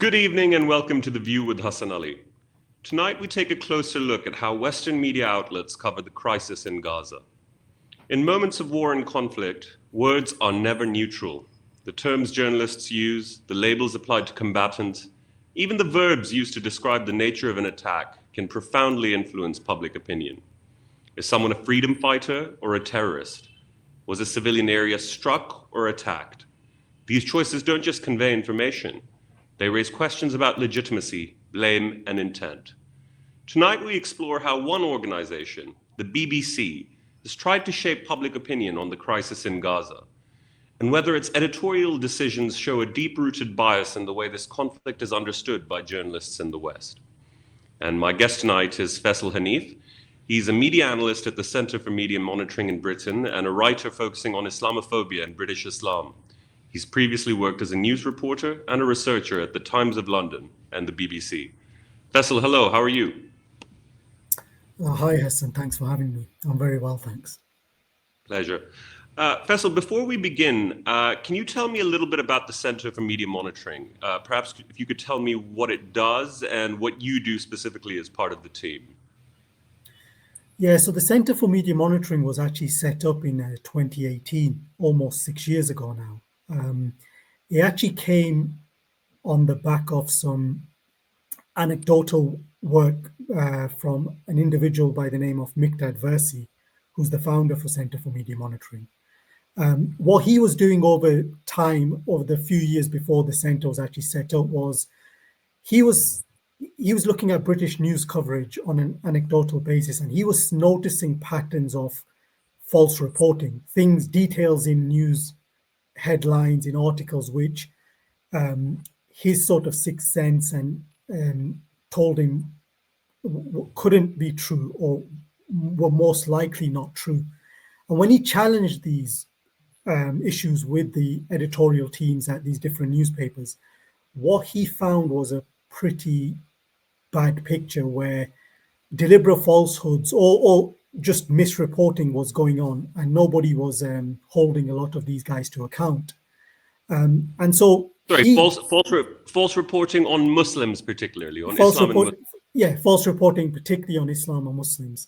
Good evening and welcome to the View with Hasan Ali. Tonight we take a closer look at how Western media outlets cover the crisis in Gaza. In moments of war and conflict, words are never neutral. The terms journalists use, the labels applied to combatants, even the verbs used to describe the nature of an attack can profoundly influence public opinion. Is someone a freedom fighter or a terrorist? Was a civilian area struck or attacked? These choices don't just convey information. They raise questions about legitimacy, blame, and intent. Tonight we explore how one organization, the BBC, has tried to shape public opinion on the crisis in Gaza, and whether its editorial decisions show a deep-rooted bias in the way this conflict is understood by journalists in the West. And my guest tonight is Faisal Hanif. He's a media analyst at the Center for Media Monitoring in Britain and a writer focusing on Islamophobia and British Islam. He's previously worked as a news reporter and a researcher at the Times of London and the BBC. Faisal, hello, how are you? Hi, Hassan. Thanks for having me. I'm very well, thanks. Pleasure. Faisal, before we begin, can you tell me a little bit about the Center for Media Monitoring? Perhaps if you could tell me what it does and what you do specifically as part of the team. Yeah, so the Center for Media Monitoring was actually set up in 2018, almost 6 years ago now. It actually came on the back of some anecdotal work from an individual by the name of Miqdad Versi, who's the founder for Center for Media Monitoring. What he was doing over time, over the few years before the center was actually set up, was he was looking at British news coverage on an anecdotal basis, and he was noticing patterns of false reporting, details in news headlines, in articles, which his sort of sixth sense and told him couldn't be true or were most likely not true. And when he challenged these issues with the editorial teams at these different newspapers, what he found was a pretty bad picture where deliberate falsehoods or just misreporting was going on, and nobody was holding a lot of these guys to account. And so, false reporting on Muslims, particularly on Islam. False reporting, particularly on Islam and Muslims.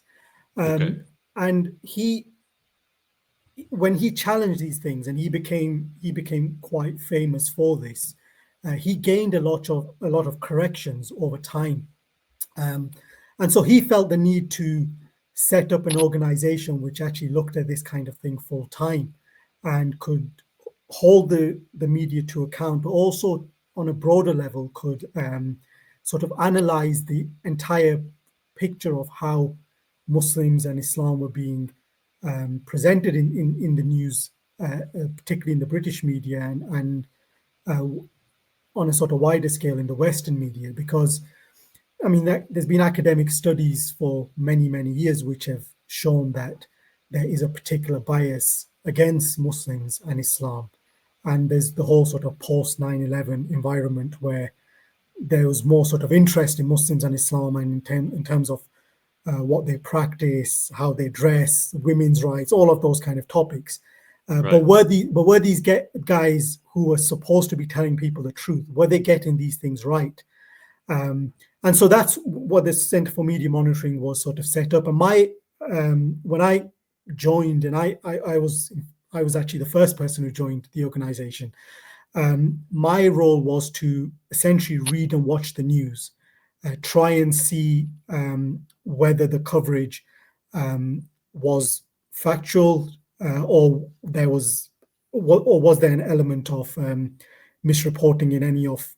Okay. And when he challenged these things, and he became quite famous for this, he gained a lot of corrections over time. And so he felt the need to set up an organization which actually looked at this kind of thing full time and could hold the media to account, but also on a broader level could sort of analyze the entire picture of how Muslims and Islam were being presented in the news, particularly in the British media and on a sort of wider scale in the Western media, because I mean, there's been academic studies for many, many years which have shown that there is a particular bias against Muslims and Islam. And there's the whole sort of post 9/11 environment where there was more sort of interest in Muslims and Islam and in terms of what they practice, how they dress, women's rights, all of those kind of topics. Right. But were these guys who were supposed to be telling people the truth, were they getting these things right? And so that's what the Center for Media Monitoring was sort of set up. And when I joined, and I was actually the first person who joined the organization, my role was to essentially read and watch the news, try and see whether the coverage was factual or was there an element of misreporting in any of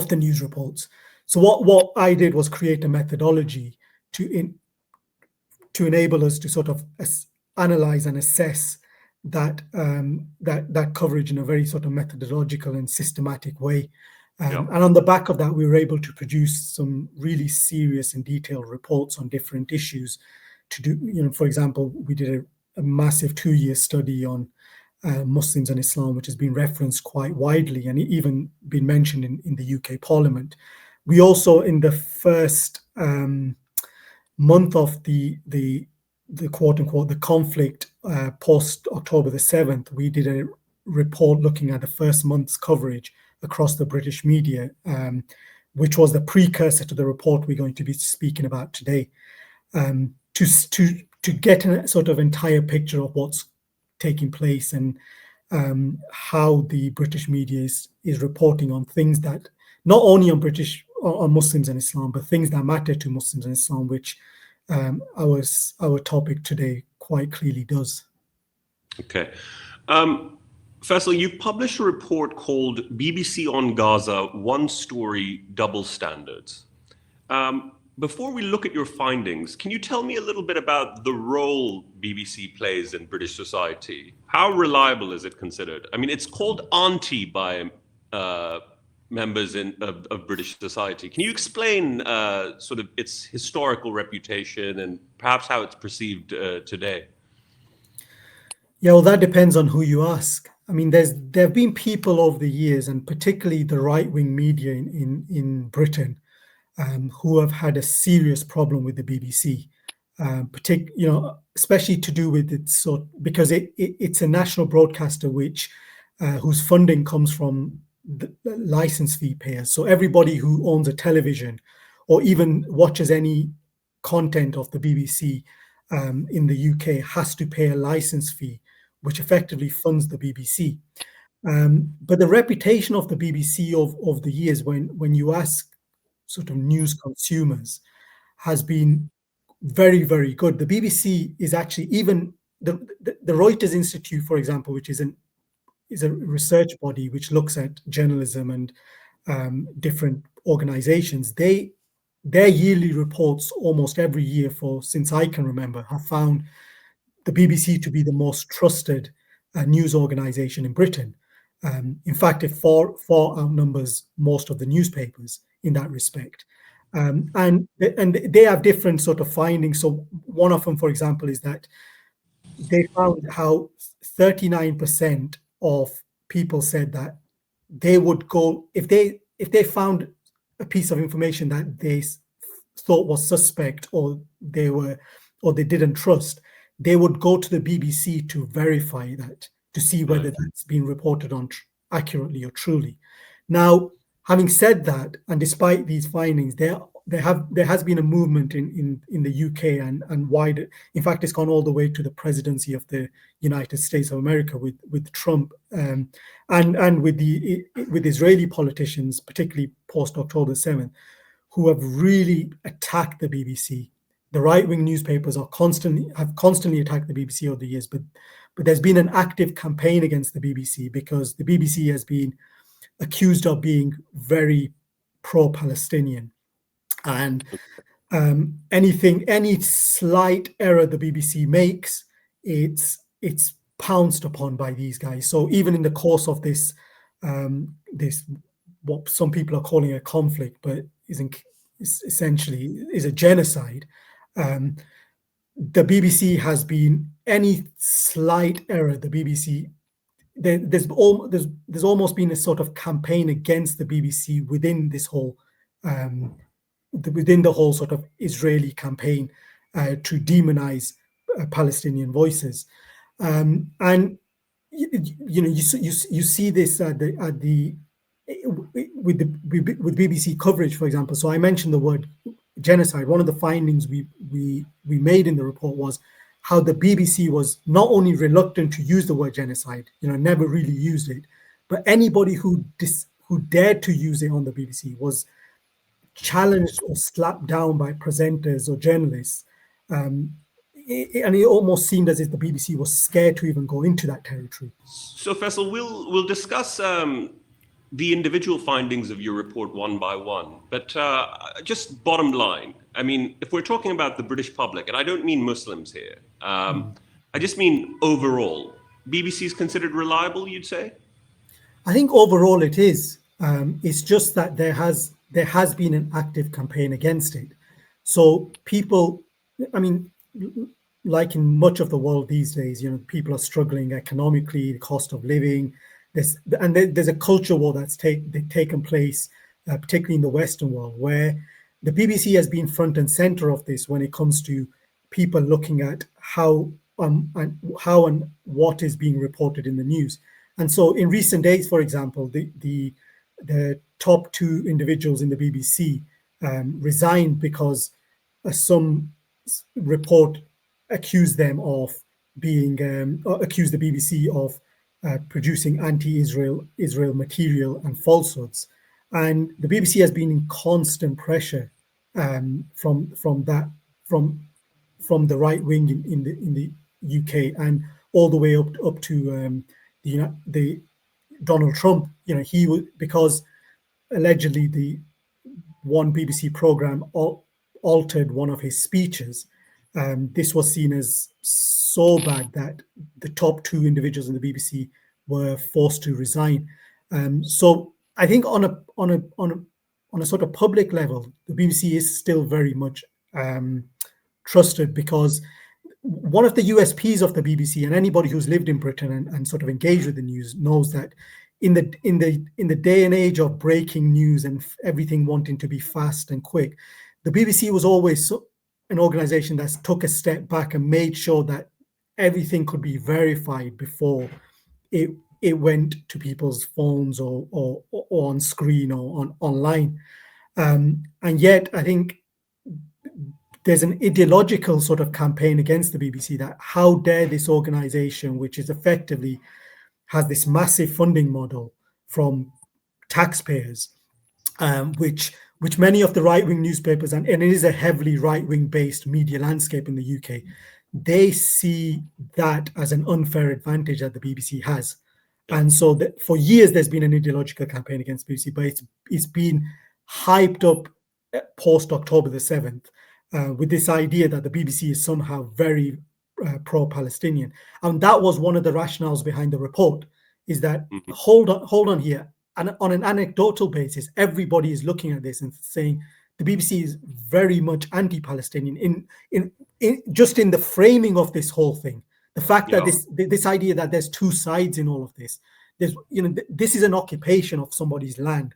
the news reports. So what I did was create a methodology to enable us to sort of analyze and assess that coverage in a very sort of methodological and systematic way. And on the back of that, we were able to produce some really serious and detailed reports on different issues. To do, for example, we did a massive 2-year study on Muslims and Islam, which has been referenced quite widely and even been mentioned in the UK Parliament. We also, in the first month of the quote unquote the conflict post October the 7th, we did a report looking at the first month's coverage across the British media, which was the precursor to the report we're going to be speaking about today, to get a sort of entire picture of what's taking place and how the British media is reporting on things that not only on Muslims and Islam, but things that matter to Muslims and Islam, which our topic today quite clearly does. Okay. Faisal, you've published a report called BBC on Gaza, One Story, Double Standards. Before we look at your findings, can you tell me a little bit about the role BBC plays in British society? How reliable is it considered? I mean, it's called auntie by members of British society. Can you explain sort of its historical reputation and perhaps how it's perceived today? Yeah, well, that depends on who you ask. I mean, there have been people over the years, and particularly the right-wing media in Britain, who have had a serious problem with the BBC, especially to do with its because it's a national broadcaster whose funding comes from the license fee payers. So everybody who owns a television or even watches any content of the BBC in the UK has to pay a license fee, which effectively funds the BBC. But the reputation of the BBC of the years, when you ask sort of news consumers, has been very, very good. The BBC is actually, even the Reuters Institute, for example, which is a research body which looks at journalism and different organizations, their yearly reports almost every year since I can remember have found the BBC to be the most trusted news organization in Britain. In fact, it far outnumbers most of the newspapers in that respect. And they have different sort of findings. So one of them, for example, is that they found how 39% of people said that they would go if they found a piece of information that they thought was suspect or they didn't trust, they would go to the BBC to verify that, to see whether that's been reported on accurately or truly. Now, having said that, and despite these findings, there has been a movement in the UK and wider. In fact, it's gone all the way to the presidency of the United States of America with Trump and with Israeli politicians, particularly post October 7th, who have really attacked the BBC. The right-wing newspapers have constantly attacked the BBC over the years, but there's been an active campaign against the BBC because the BBC has been accused of being very pro-Palestinian, and any slight error the BBC makes, it's pounced upon by these guys. So even in the course of this what some people are calling a conflict, but essentially is a genocide. The BBC has been, any slight error, the BBC, there's almost been a sort of campaign against the BBC within this whole within the whole sort of Israeli campaign to demonize Palestinian voices, and you see this with BBC coverage, for example. So I mentioned the word genocide. One of the findings we made in the report was how the BBC was not only reluctant to use the word genocide, never really used it, but anybody who dared to use it on the BBC was challenged or slapped down by presenters or journalists. And it almost seemed as if the BBC was scared to even go into that territory. So Faisal, we'll discuss the individual findings of your report one by one, but just bottom line, I mean, if we're talking about the British public, and I don't mean Muslims here, I just mean overall, BBC is considered reliable, you'd say? I think overall it is. It's just that there has been an active campaign against it. So people, I mean, like in much of the world these days, people are struggling economically, the cost of living. There's a culture war that's taken place, particularly in the Western world, where the BBC has been front and center of this when it comes to people looking at how and what is being reported in the news. And so in recent days, for example, the the top two individuals in the BBC resigned because some report accused them of being accused the BBC of producing anti-Israel material and falsehoods, and the BBC has been in constant pressure from the right wing in the UK, and all the way up to the Donald Trump. He was, because allegedly the one BBC program altered one of his speeches. This was seen as so bad that the top two individuals in the BBC were forced to resign. So I think on a sort of public level, the BBC is still very much trusted, because one of the USPs of the BBC, and anybody who's lived in Britain and sort of engaged with the news knows that in the day and age of breaking news and everything wanting to be fast and quick, the BBC was always an organization that took a step back and made sure that everything could be verified before it went to people's phones or on screen or online. And yet, I think there's an ideological sort of campaign against the BBC, that how dare this organization, which is effectively has this massive funding model from taxpayers, which many of the right-wing newspapers, and it is a heavily right-wing based media landscape in the UK, they see that as an unfair advantage that the BBC has. And so for years, there's been an ideological campaign against BBC, but it's been hyped up post-October the 7th with this idea that the BBC is somehow very pro-Palestinian. And that was one of the rationales behind the report, is that, hold on here. And on an anecdotal basis, everybody is looking at this and saying the BBC is very much anti-Palestinian in just in the framing of this whole thing. The fact that this idea that there's two sides in all of this, this is an occupation of somebody's land.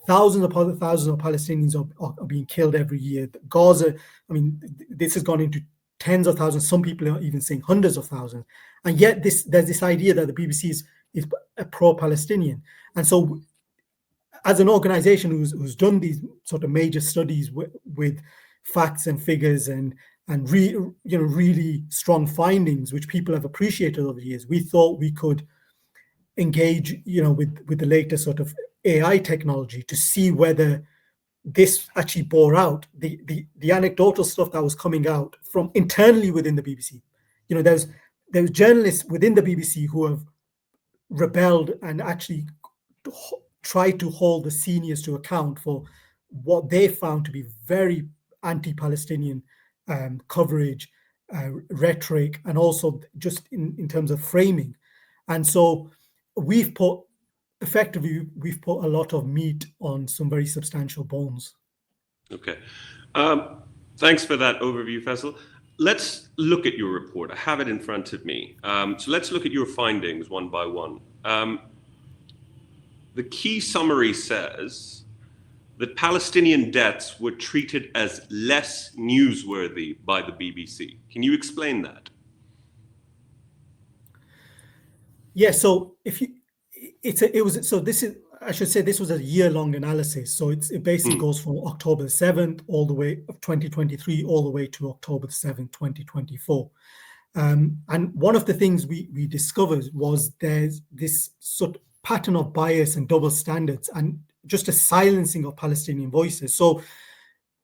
Thousands of Palestinians are being killed every year. Gaza, I mean, this has gone into tens of thousands. Some people are even saying hundreds of thousands. And yet there's this idea that the BBC is a pro-Palestinian. And so as an organization who's done these sort of major studies with facts and figures and really strong findings, which people have appreciated over the years, we thought we could engage, with the latest sort of AI technology to see whether this actually bore out. The anecdotal stuff that was coming out from internally within the BBC. There's journalists within the BBC who have rebelled and actually tried to hold the seniors to account for what they found to be very anti-Palestinian coverage, rhetoric, and also just in terms of framing. And so we've put a lot of meat on some very substantial bones. Okay. Thanks for that overview, Faisal. Let's look at your report. I have it in front of me. So let's look at your findings one by one. The key summary says that Palestinian deaths were treated as less newsworthy by the BBC. Can you explain that? Yeah. So I should say this was a year-long analysis. So it basically goes from October the 7th all the way of 2023 all the way to October the 7th, 2024. And one of the things we discovered was there's this sort of pattern of bias and double standards and just a silencing of Palestinian voices. So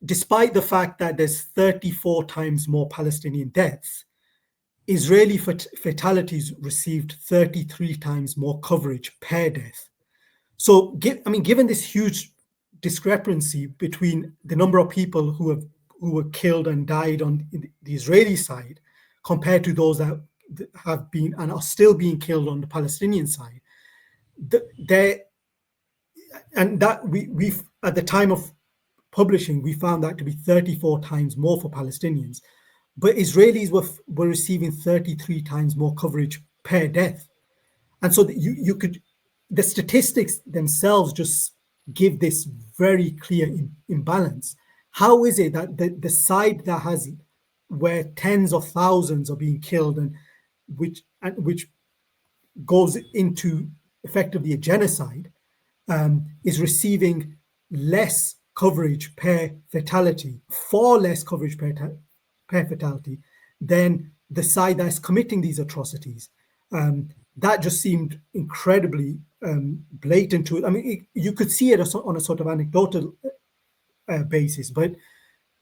despite the fact that there's 34 times more Palestinian deaths, Israeli fatalities received 33 times more coverage per death. So, given this huge discrepancy between the number of people who were killed and died on the Israeli side compared to those that have been and are still being killed on the Palestinian side, we've at the time of publishing, we found that to be 34 times more for Palestinians, but Israelis were receiving 33 times more coverage per death. And so the statistics themselves just give this very clear imbalance. How is it that the side that has where tens of thousands are being killed and which goes into effectively a genocide, is receiving less coverage per fatality, far less coverage per fatality than the side that's committing these atrocities. That just seemed incredibly blatant to it. I mean, you could see it on a sort of anecdotal basis, but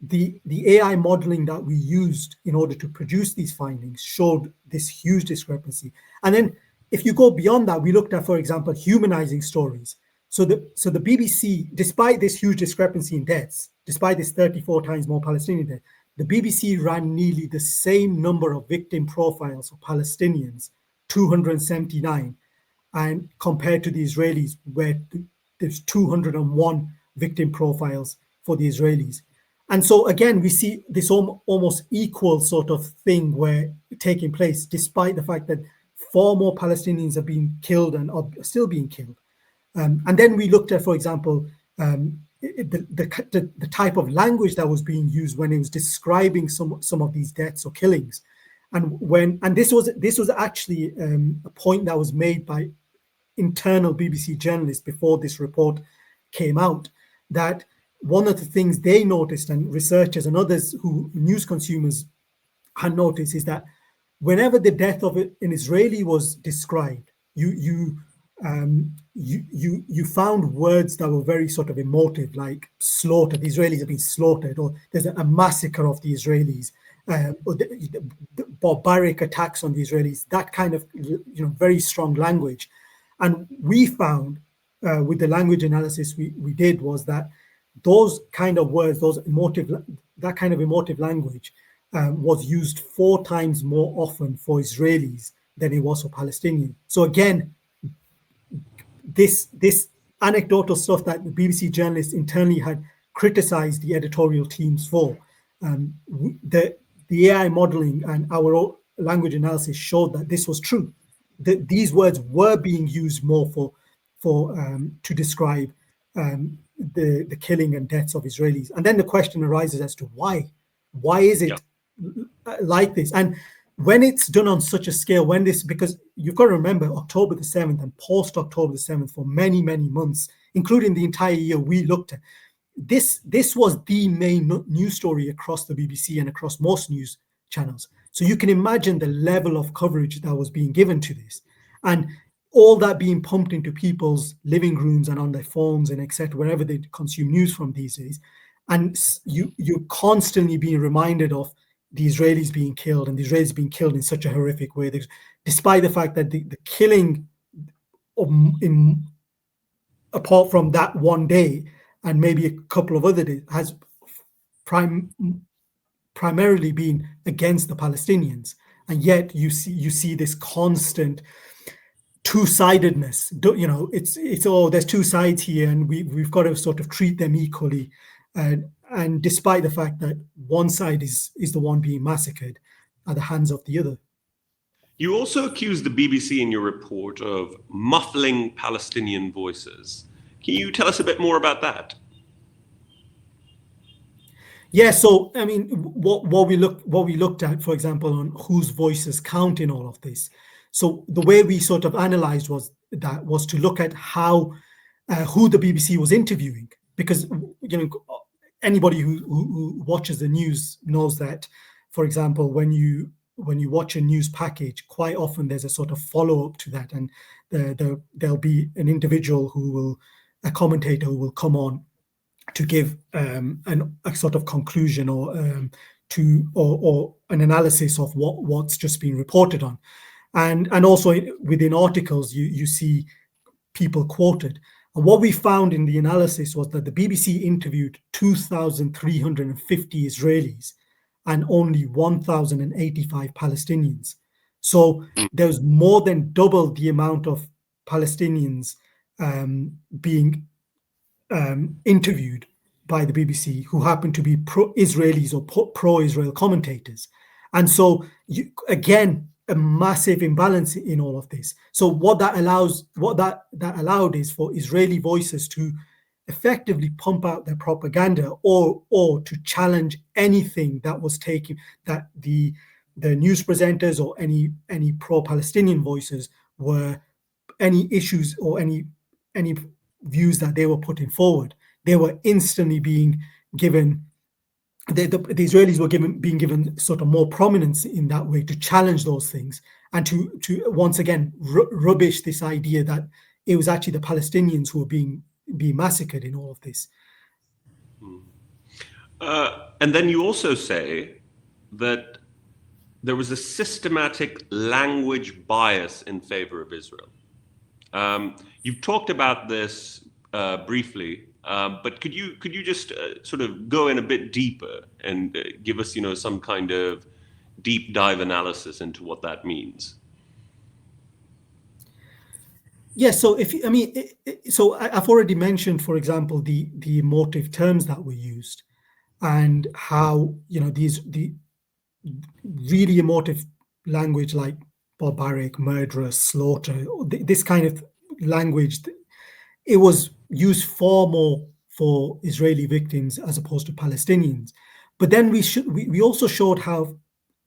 the AI modeling that we used in order to produce these findings showed this huge discrepancy. And then if you go beyond that, we looked at, for example, humanizing stories. So the BBC, despite this huge discrepancy in deaths, despite this 34 times more Palestinian deaths, the BBC ran nearly the same number of victim profiles of Palestinians, 279, and compared to the Israelis, where there's 201 victim profiles for the Israelis. And so again, we see this almost equal sort of thing where taking place, despite the fact that far more Palestinians have been killed and are still being killed. And then we looked at, for example, the type of language that was being used when it was describing some of these deaths or killings. And this was actually a point that was made by internal BBC journalists before this report came out, that one of the things they noticed, and researchers and others who news consumers had noticed, is that whenever the death of an Israeli was described, you found words that were very sort of emotive, like slaughter. The Israelis have been slaughtered, or there's a massacre of the Israelis, or the barbaric attacks on the Israelis. That kind of very strong language. And we found with the language analysis we did was that those kind of words, that kind of emotive language was used 4 times more often for Israelis than it was for Palestinians. So again, this anecdotal stuff that the BBC journalists internally had criticized the editorial teams for, the AI modeling and our language analysis showed that this was true. That these words were being used more to describe the killing and deaths of Israelis. And then the question arises as to why. Why is it like this? And when it's done on such a scale, because you've got to remember October the 7th and post-October the 7th for many, many months, including the entire year we looked at, this was the main news story across the BBC and across most news channels. So you can imagine the level of coverage that was being given to this. And all that being pumped into people's living rooms and on their phones and etc., wherever they consume news from these days. And you're constantly being reminded of the Israelis being killed, and the Israelis being killed in such a horrific way, despite the fact that the killing apart from that one day and maybe a couple of other days has primarily been against the Palestinians. And yet you see this constant two-sidedness. It's there's two sides here, and we've got to sort of treat them equally. And despite the fact that one side is the one being massacred at the hands of the other. You also accused the BBC in your report of muffling Palestinian voices. Can you tell us a bit more about that? Yeah, so I mean, what we looked at, for example, on whose voices count in all of this. So the way we sort of analyzed was to look at how who the BBC was interviewing, because anybody who watches the news knows that, for example, when you watch a news package, quite often there's a sort of follow-up to that, and there'll be an individual a commentator who will come on to give a sort of conclusion or an analysis of what's just been reported on, and also within articles you see people quoted. And what we found in the analysis was that the BBC interviewed 2,350 Israelis and only 1,085 Palestinians. So there's more than double the amount of Palestinians being interviewed by the BBC who happen to be pro-Israelis or pro-Israel commentators. And so, again, a massive imbalance in all of this. So what that allowed is for Israeli voices to effectively pump out their propaganda or to challenge anything that was taken, that the news presenters or any pro-Palestinian voices were any issues or any views that they were putting forward, they were instantly being given, the Israelis were being given sort of more prominence in that way to challenge those things and to once again rubbish this idea that it was actually the Palestinians who were being massacred in all of this. And then you also say that there was a systematic language bias in favor of Israel. You've talked about this briefly, but could you just sort of go in a bit deeper and give us, some kind of deep dive analysis into what that means? Yeah, so I've already mentioned, for example, the emotive terms that were used, and how the really emotive language like barbaric, murderous, slaughter, this kind of language, it was used far more for Israeli victims as opposed to Palestinians. But then we also showed how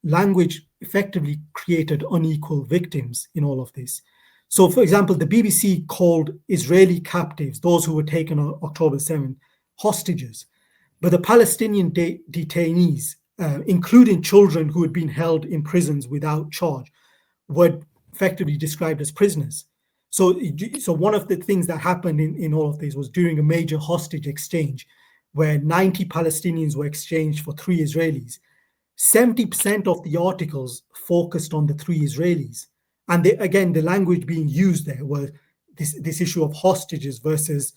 language effectively created unequal victims in all of this. So, for example, the BBC called Israeli captives, those who were taken on October 7th, hostages. But the Palestinian detainees, including children who had been held in prisons without charge, were effectively described as prisoners. So one of the things that happened in all of this was during a major hostage exchange, where 90 Palestinians were exchanged for 3 Israelis. 70% of the articles focused on the 3 Israelis. And again, the language being used there was this issue of hostages versus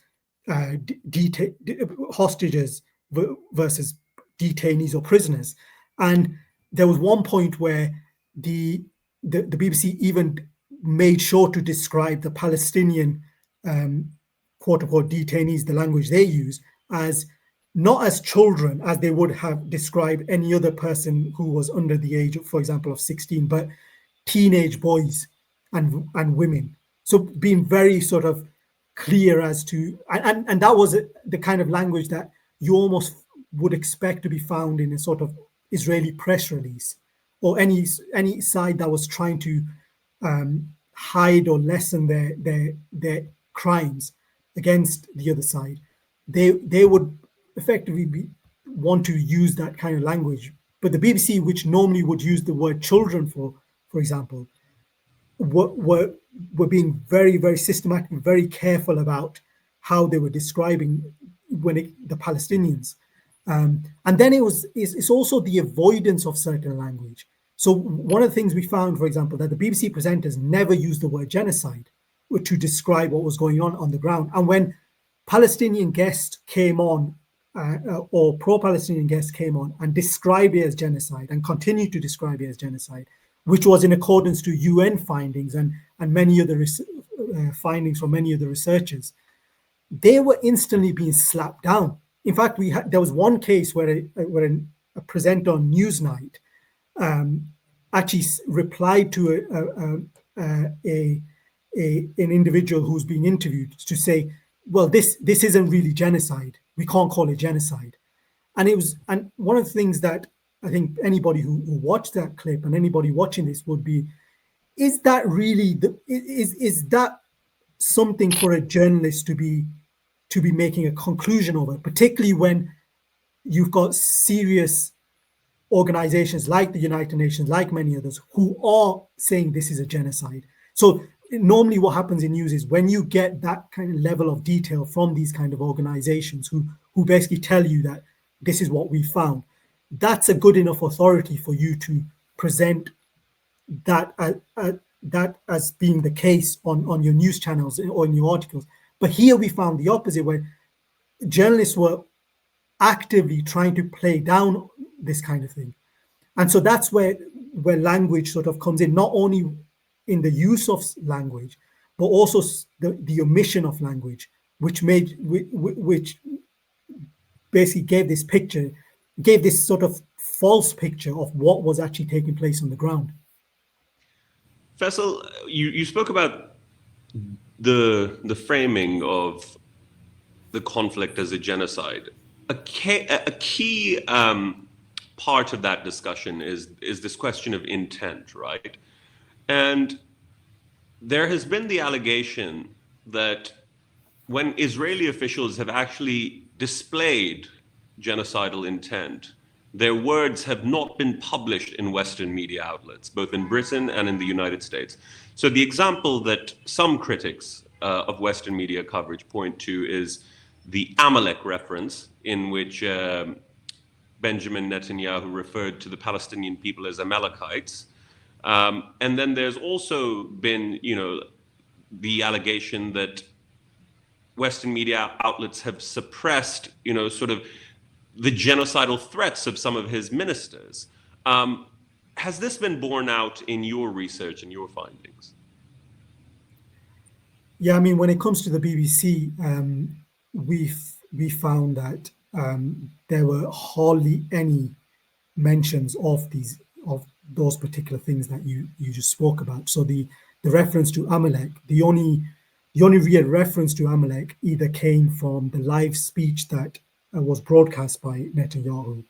hostages versus detainees or prisoners. And there was one point where the BBC even made sure to describe the Palestinian quote unquote detainees, the language they use, as not as children as they would have described any other person who was under the age of, for example, of 16, but teenage boys and women. So being very sort of clear as to, and that was the kind of language that you almost would expect to be found in a sort of Israeli press release, or any side that was trying to hide or lessen their crimes against the other side. They would effectively want to use that kind of language. But the BBC, which normally would use the word children for example, were being very, very systematic, very careful about how they were describing the Palestinians. And then it's also the avoidance of certain language. So one of the things we found, for example, that the BBC presenters never used the word genocide to describe what was going on the ground. And when Palestinian guests came on, or pro-Palestinian guests came on and described it as genocide and continued to describe it as genocide, which was in accordance to UN findings and many other findings from many other researchers, they were instantly being slapped down. In fact, there was one case where a presenter on Newsnight actually replied to an individual who's being interviewed to say, well, this isn't really genocide. We can't call it genocide. And one of the things that I think anybody who watched that clip and anybody watching this would be, is that really is that something for a journalist to be making a conclusion over, particularly when you've got serious organizations like the United Nations, like many others, who are saying this is a genocide. So normally what happens in news is when you get that kind of level of detail from these kind of organizations who basically tell you that this is what we found, that's a good enough authority for you to present that as being the case on your news channels or in your articles. But here we found the opposite, where journalists were actively trying to play down this kind of thing. And so that's where language sort of comes in, not only in the use of language, but also the omission of language, which basically gave this sort of false picture of what was actually taking place on the ground. Faisal, you spoke about the framing of the conflict as a genocide. A key part of that discussion is this question of intent, right? And there has been the allegation that when Israeli officials have actually displayed genocidal intent, their words have not been published in Western media outlets, both in Britain and in the United States. So the example that some critics of Western media coverage point to is the Amalek reference, in which Benjamin Netanyahu referred to the Palestinian people as Amalekites. And then there's also been, the allegation that Western media outlets have suppressed, sort of the genocidal threats of some of his ministers. Has this been borne out in your research and your findings? Yeah, I mean, when it comes to the BBC, we found that there were hardly any mentions of those particular things that you just spoke about. So the reference to Amalek, the only real reference to Amalek either came from the live speech that was broadcast by Netanyahu,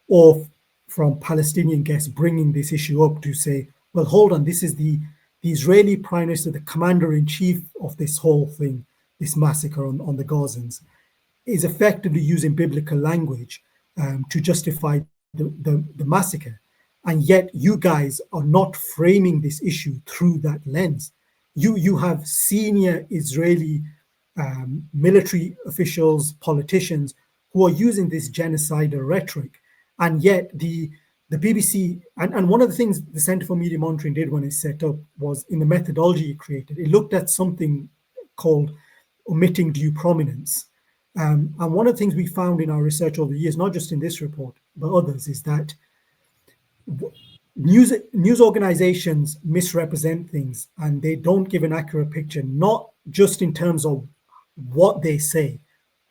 or from Palestinian guests bringing this issue up to say, well, hold on, this is the Israeli prime minister, the commander-in-chief of this whole thing, this massacre on the Gazans, is effectively using biblical language to justify the massacre. And yet you guys are not framing this issue through that lens. You have senior Israeli military officials, politicians who are using this genocidal rhetoric. And yet the BBC, and one of the things the Center for Media Monitoring did when it set up was, in the methodology it created, it looked at something called omitting due prominence. And one of the things we found in our research over the years, not just in this report, but others, is that news organizations misrepresent things and they don't give an accurate picture, not just in terms of what they say,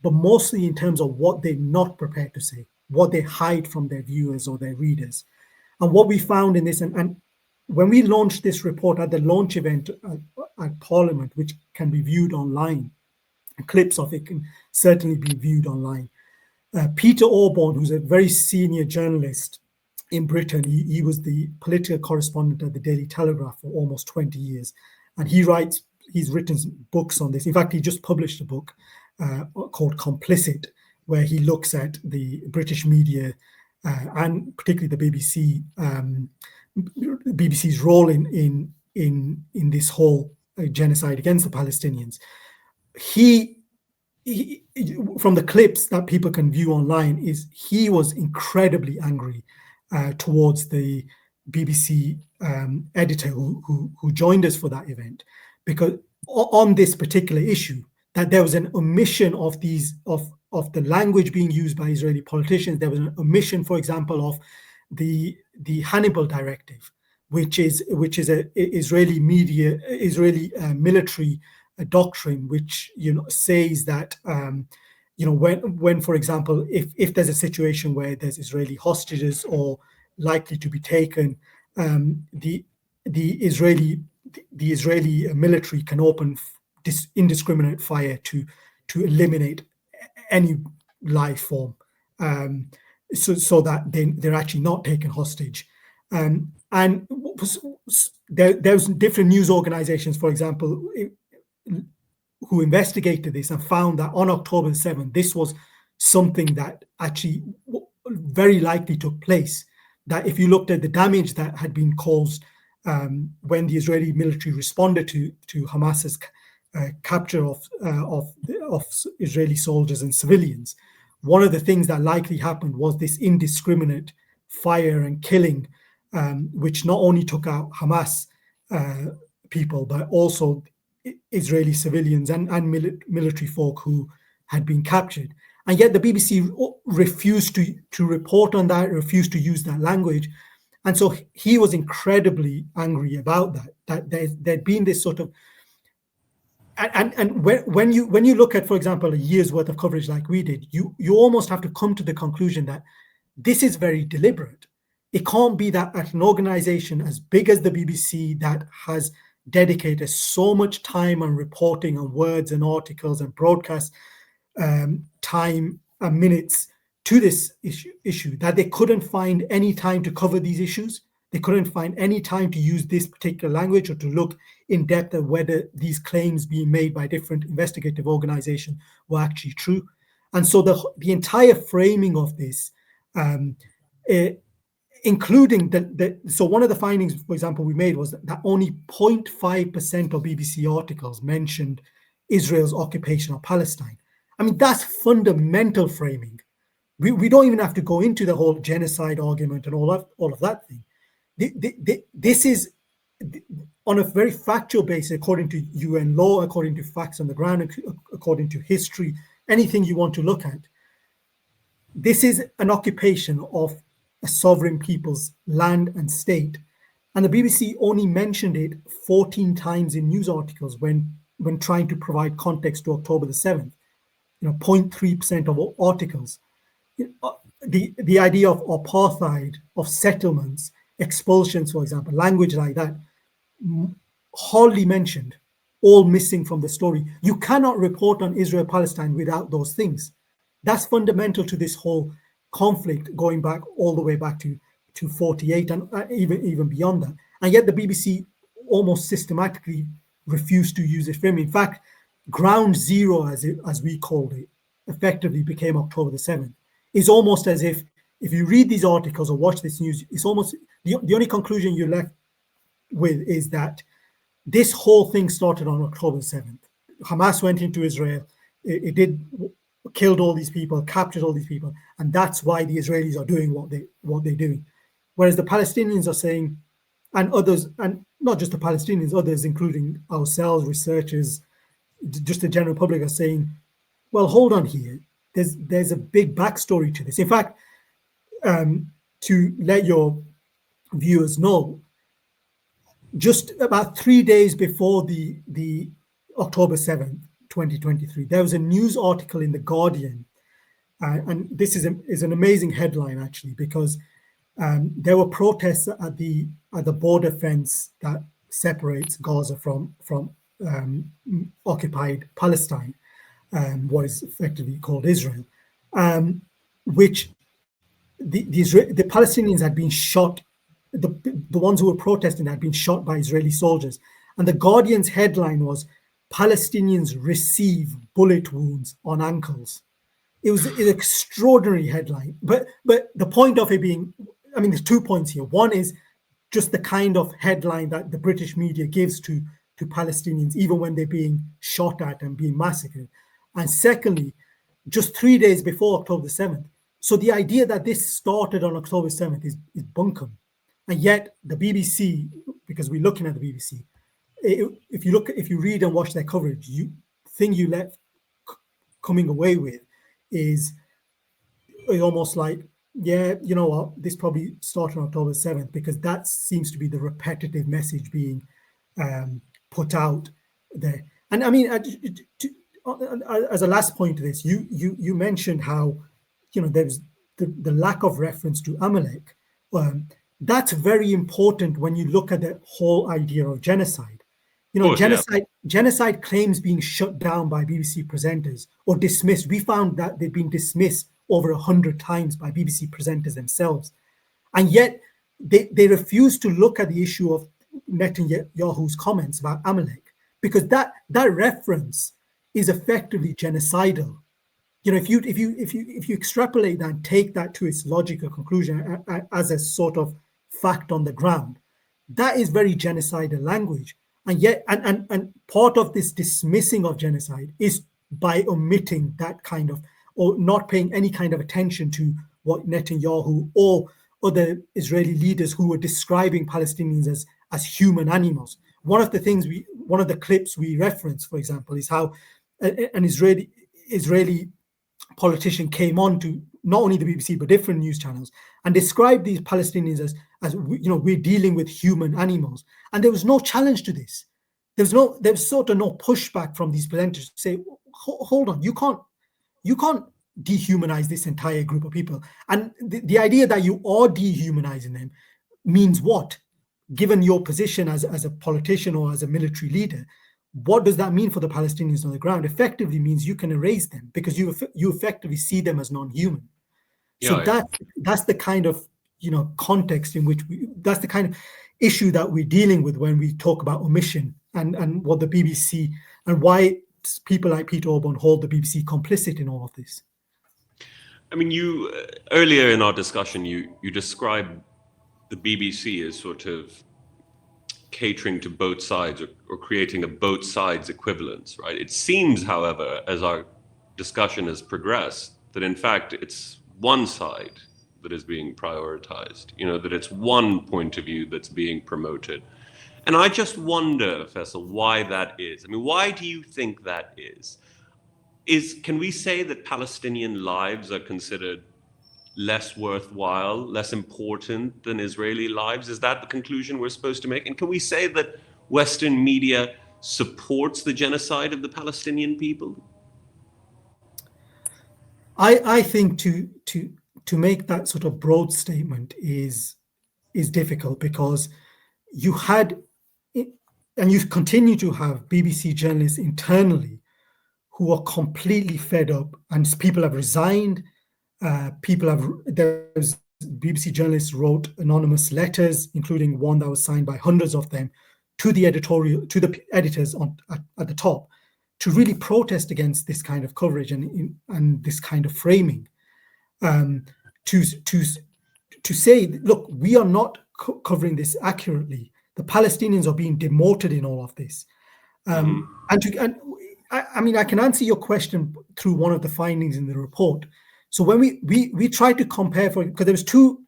but mostly in terms of what they're not prepared to say, what they hide from their viewers or their readers. And what we found in this, and when we launched this report at the launch event at Parliament, which can be viewed online, clips of it can certainly be viewed online. Peter Orborn, who's a very senior journalist in Britain, he was the political correspondent at the Daily Telegraph for almost 20 years. And he's written books on this. In fact, he just published a book called Complicit, where he looks at the British media and particularly the BBC's role in this whole genocide against the Palestinians. He, from the clips that people can view online, he was incredibly angry towards the BBC editor who joined us for that event, because on this particular issue, that there was an omission of the language being used by Israeli politicians. There was an omission, for example, of the Hannibal Directive, which is a Israeli military doctrine, which says that when for example, if there's a situation where there's Israeli hostages or likely to be taken, the Israeli military can open indiscriminate fire to eliminate any life form, so that they're actually not taken hostage. And there's different news organizations, for example, who investigated this and found that on October 7th, this was something that actually very likely took place. That if you looked at the damage that had been caused when the Israeli military responded to Hamas's capture of Israeli soldiers and civilians, one of the things that likely happened was this indiscriminate fire and killing, which not only took out Hamas people, but also Israeli civilians and military folk who had been captured. And yet the BBC refused to report on that, refused to use that language. And so he was incredibly angry about that there'd been this sort of, and when you look at, for example, a year's worth of coverage like we did, you almost have to come to the conclusion that this is very deliberate. It can't be that at an organization as big as the BBC, that has dedicated so much time and reporting on words and articles and broadcast time and minutes to this issue, that they couldn't find any time to cover these issues. They couldn't find any time to use this particular language or to look in depth at whether these claims being made by different investigative organizations were actually true. And so the entire framing of this, including so one of the findings, for example, we made was that only 0.5% of BBC articles mentioned Israel's occupation of Palestine. I mean, that's fundamental framing. We don't even have to go into the whole genocide argument and all of that thing. This is on a very factual basis, according to UN law, according to facts on the ground, according to history, anything you want to look at. This is an occupation of a sovereign people's land and state. And the BBC only mentioned it 14 times in news articles when trying to provide context to October the 7th. 0.3% of all articles. The idea of apartheid, of settlements, expulsions, for example, language like that, hardly mentioned, all missing from the story. You cannot report on Israel-Palestine without those things. That's fundamental to this whole conflict, going back all the way back to 48 and even beyond that. And yet the BBC almost systematically refused to use this framing. In fact, ground zero, as we called it, effectively became October the 7th. It's almost as if you read these articles or watch this news, it's almost the only conclusion you're left with is that this whole thing started on October 7th. Hamas went into Israel, it killed all these people, captured all these people, and that's why the Israelis are doing what they're doing. Whereas the Palestinians are saying, and others, and not just the Palestinians, others, including ourselves, researchers, just the general public, are saying, well, hold on here. There's a big backstory to this. In fact, to let your viewers know, just about 3 days before the October 7th, 2023, there was a news article in The Guardian, and this is an amazing headline, actually, because there were protests at the border fence that separates Gaza from occupied Palestine, what is effectively called Israel, which the Palestinians had been shot. The ones who were protesting had been shot by Israeli soldiers, and the Guardian's headline was "Palestinians receive bullet wounds on ankles." It was an extraordinary headline, but the point of it being, I mean, there's 2 points here. One is just the kind of headline that the British media gives to Palestinians, even when they're being shot at and being massacred. And secondly, just 3 days before October 7th. So the idea that this started on October 7th is bunkum. And yet the BBC, because we're looking at the BBC, if you read and watch their coverage, thing you left coming away with is almost like, yeah, you know what, this probably started on October 7th, because that seems to be the repetitive message being put out there. And I mean, as a last point to this, you mentioned how, there's the lack of reference to Amalek. That's very important when you look at the whole idea of genocide. Genocide claims being shut down by BBC presenters or dismissed. We found that they've been dismissed over 100 times by BBC presenters themselves. And yet they refuse to look at the issue of Netanyahu's comments about Amalek, because that reference is effectively genocidal. If you extrapolate that and take that to its logical conclusion as a sort of fact on the ground, that is very genocidal language. And yet, and part of this dismissing of genocide is by omitting that kind of, or not paying any kind of attention to what Netanyahu or other Israeli leaders who were describing Palestinians as human animals. One of the clips we reference, for example, is how an Israeli politician came on to not only the BBC but different news channels and described these Palestinians as we're dealing with human animals, and there was no challenge to this. There's sort of no pushback from these presenters to say, hold on, you can't dehumanize this entire group of people. And the idea that you are dehumanizing them means what? Given your position as a politician or as a military leader, what does that mean for the Palestinians on the ground? Effectively means you can erase them because you effectively see them as non-human. So that's the kind of context in which that's the kind of issue that we're dealing with when we talk about omission and what the BBC and why people like Peter Auburn hold the BBC complicit in all of this. I mean, you earlier in our discussion, you described the BBC as sort of catering to both sides or creating a both sides equivalence, right? It seems, however, as our discussion has progressed, that in fact it's one side that is being prioritized, that it's one point of view that's being promoted. And I just wonder, Faisal, why that is. I mean, why do you think that is? Can we say that Palestinian lives are considered less worthwhile, less important than Israeli lives? Is that the conclusion we're supposed to make? And can we say that Western media supports the genocide of the Palestinian people? I think to make that sort of broad statement is difficult, because you had, and you continue to have, BBC journalists internally who are completely fed up, and people have resigned. There's BBC journalists wrote anonymous letters, including one that was signed by hundreds of them, to the editors at the top, to really protest against this kind of coverage and this kind of framing, to say, look, we are not covering this accurately. The Palestinians are being demoted in all of this. I mean, I can answer your question through one of the findings in the report. So when we tried to compare, because there was two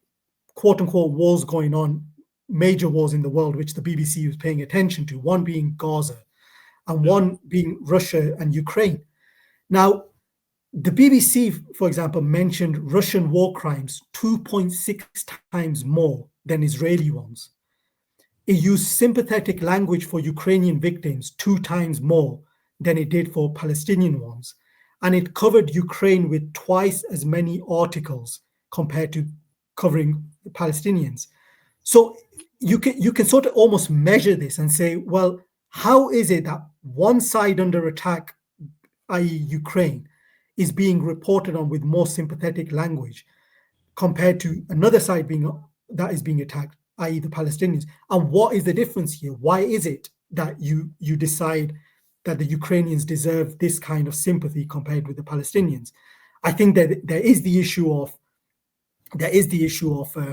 quote unquote wars going on, major wars in the world, which the BBC was paying attention to, one being Gaza and one being Russia and Ukraine. Now, the BBC, for example, mentioned Russian war crimes 2.6 times more than Israeli ones. It used sympathetic language for Ukrainian victims 2 times more than it did for Palestinian ones. And it covered Ukraine with twice as many articles compared to covering the Palestinians. So you can sort of almost measure this and say, well, how is it that one side under attack, i.e. Ukraine, is being reported on with more sympathetic language compared to another side that is being attacked, i.e. the Palestinians? And what is the difference here? Why is it that you decide that the Ukrainians deserve this kind of sympathy compared with the Palestinians? I think that there is the issue of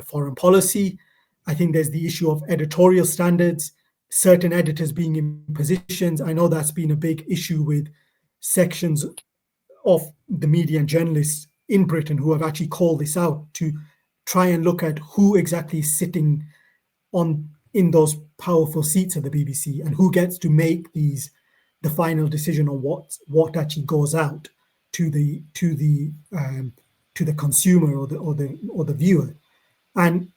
foreign policy. I think there's the issue of editorial standards, certain editors being in positions. I know that's been a big issue with sections of the media and journalists in Britain who have actually called this out, to try and look at who exactly is sitting in those powerful seats at the BBC and who gets to make the final decision on what actually goes out to the consumer or the viewer. And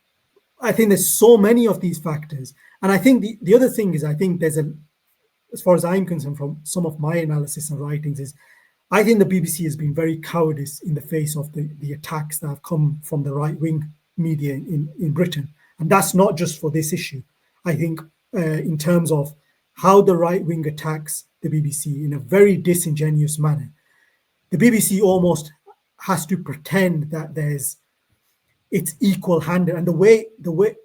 I think there's so many of these factors. And I think the other thing is, I think there's as far as I'm concerned from some of my analysis and writings, is I think the BBC has been very cowardice in the face of the attacks that have come from the right-wing media in Britain. And that's not just for this issue. I think in terms of how the right-wing attacks the BBC in a very disingenuous manner, the BBC almost has to pretend that it's equal-handed, and the way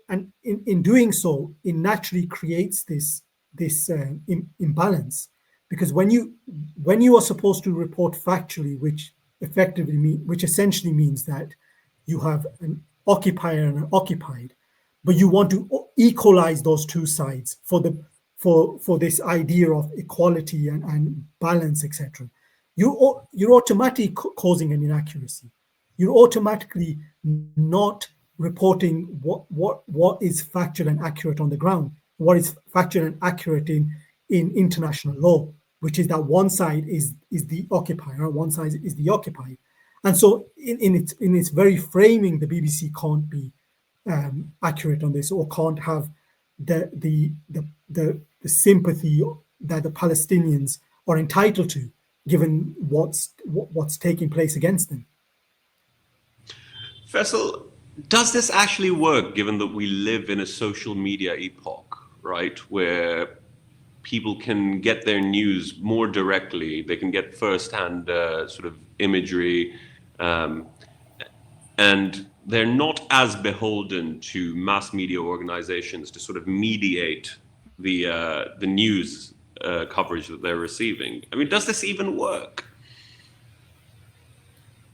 and in doing so, it naturally creates this imbalance, because when you are supposed to report factually, which essentially means that you have an occupier and an occupied, but you want to equalize those two sides for this idea of equality and balance, etc. You're automatically causing an inaccuracy. You're automatically not reporting what is factual and accurate on the ground, what is factual and accurate in international law, which is that one side is the occupier and one side is the occupied. And so in its very framing, the BBC can't be accurate on this, or can't have the sympathy that the Palestinians are entitled to, given what's taking place against them. Faisal, does this actually work, given that we live in a social media epoch, right, where people can get their news more directly, they can get firsthand sort of imagery, and they're not as beholden to mass media organizations to sort of mediate the news coverage that they're receiving. I mean, does this even work?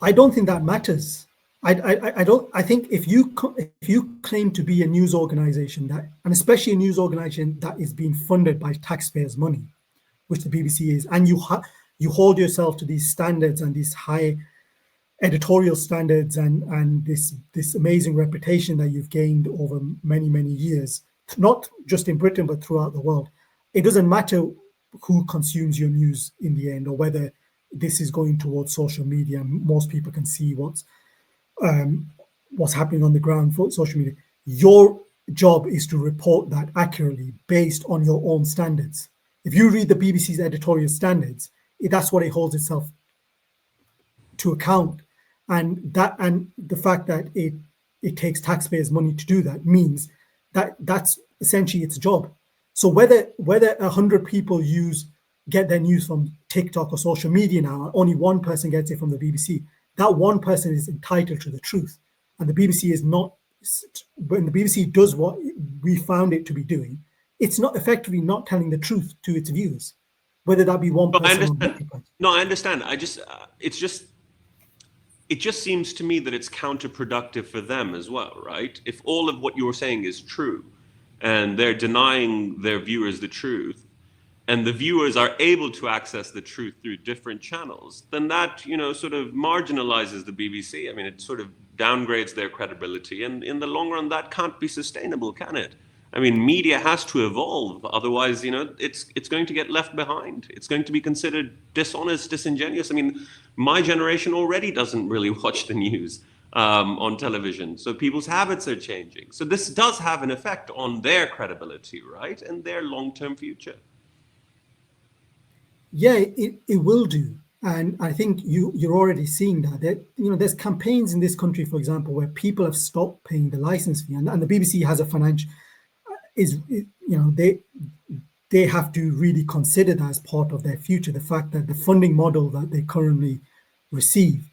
I don't think that matters. I don't. I think if you claim to be a news organization that, and especially a news organization that is being funded by taxpayers' money, which the BBC is, and you hold yourself to these standards and these high editorial standards and this amazing reputation that you've gained over many years, not just in Britain but throughout the world. It doesn't matter who consumes your news in the end, or whether this is going towards social media. Most people can see what's happening on the ground for social media. Your job is to report that accurately based on your own standards. If you read the BBC's editorial standards, that's what it holds itself to account. And the fact that it takes taxpayers' money to do that means that that's essentially its job. So whether 100 people get their news from TikTok or social media now, only one person gets it from the BBC, that one person is entitled to the truth. And the BBC is not. When the BBC does what we found it to be doing, it's not effectively not telling the truth to its viewers, whether that be one person or multiple person. No, I understand. It just seems to me that it's counterproductive for them as well, right? If all of what you're saying is true and they're denying their viewers the truth, and the viewers are able to access the truth through different channels, then that, sort of marginalizes the BBC. I mean, it sort of downgrades their credibility, and in the long run, that can't be sustainable, can it? I mean, media has to evolve. Otherwise, it's going to get left behind. It's going to be considered dishonest, disingenuous. I mean, my generation already doesn't really watch the news on television. So people's habits are changing. So this does have an effect on their credibility, right? And their long-term future. Yeah, it will do. And I think you're already seeing that. There's campaigns in this country, for example, where people have stopped paying the license fee. And the BBC has a financial... they have to really consider that as part of their future, the fact that the funding model that they currently receive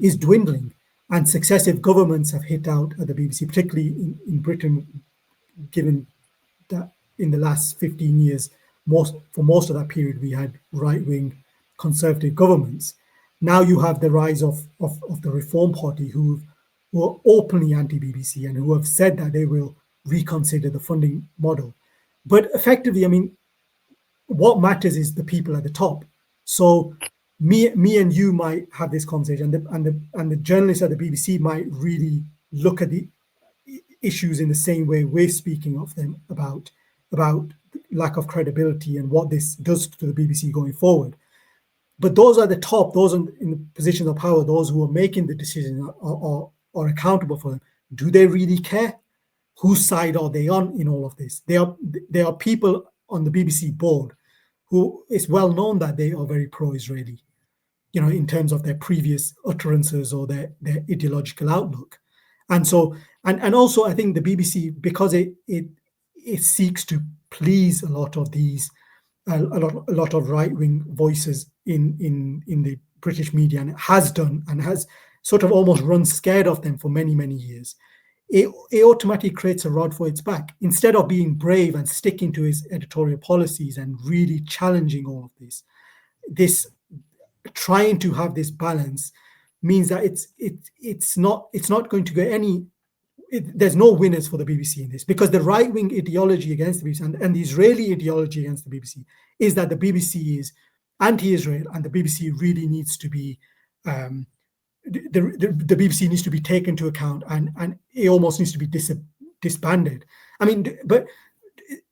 is dwindling, and successive governments have hit out at the BBC, particularly in Britain, given that in the last 15 years, for most of that period, we had right-wing conservative governments. Now you have the rise of the Reform Party who are openly anti-BBC and who have said that they will reconsider the funding model. But effectively, I mean, what matters is the people at the top. So me and you might have this conversation, and the journalists at the BBC might really look at the issues in the same way we're speaking of them, about lack of credibility and what this does to the BBC going forward. But those are the top, those in the positions of power, those who are making the decisions are accountable for them. Do they really care? Whose side are they on in all of this? There are people on the BBC board who it's well known that they are very pro-Israeli, in terms of their previous utterances or their ideological outlook. And so, and also, I think the BBC, because it seeks to please a lot of these, a lot of right-wing voices in the British media, and it has done, and has sort of almost run scared of them for many years. It automatically creates a rod for its back. Instead of being brave and sticking to his editorial policies and really challenging all of this trying to have this balance means that it's not going to get any. There's no winners for the BBC in this, because the right-wing ideology against the BBC and the Israeli ideology against the BBC is that the BBC is anti-Israel, and the BBC really needs to be the BBC needs to be taken into account, and it almost needs to be disbanded. I mean, but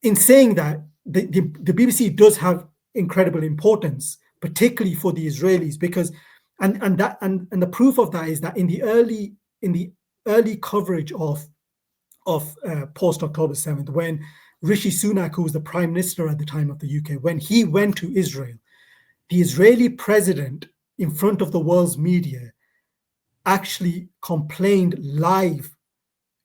in saying that, the BBC does have incredible importance, particularly for the Israelis, because and the proof of that is that in the early coverage of post October 7th, when Rishi Sunak, who was the Prime Minister at the time of the UK, when he went to Israel, the Israeli president in front of the world's media actually complained live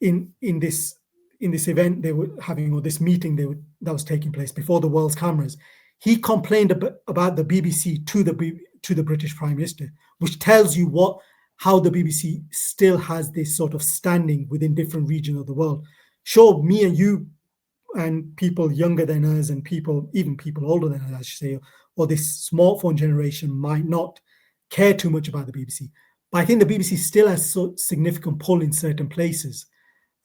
in this event they were having, or this meeting that was taking place before the world's cameras. He complained about the BBC to the British Prime Minister, which tells you what how the BBC still has this sort of standing within different regions of the world. Sure, me and you and people younger than us and even people older than us, I should say, or this smartphone generation might not care too much about the BBC. But I think the BBC still has so significant pull in certain places.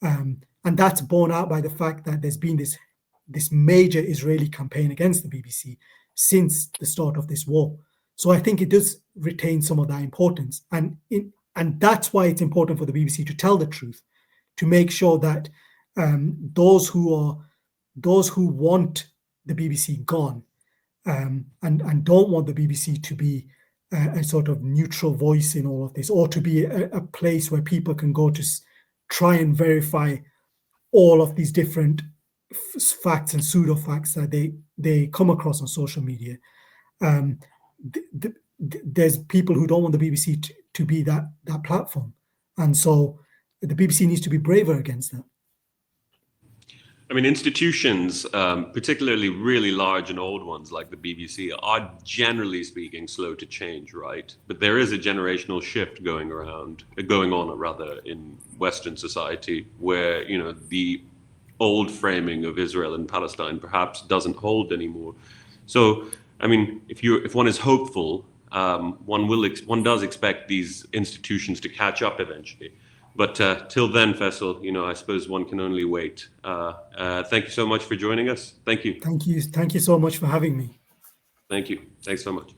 And that's borne out by the fact that there's been this major Israeli campaign against the BBC since the start of this war. So I think it does retain some of that importance. And that's why it's important for the BBC to tell the truth, to make sure that those who want the BBC gone and don't want the BBC to be a sort of neutral voice in all of this, or to be a place where people can go to try and verify all of these different facts and pseudo facts that they come across on social media. There's people who don't want the BBC to be that platform, and so the BBC needs to be braver against that. I mean, institutions, particularly really large and old ones like the BBC, are generally speaking slow to change, right? But there is a generational shift going on in Western society, where the old framing of Israel and Palestine perhaps doesn't hold anymore. So, I mean, if one is hopeful, one does expect these institutions to catch up eventually. But till then, Faisal, I suppose one can only wait. Thank you so much for joining us. Thank you. Thank you so much for having me. Thank you. Thanks so much.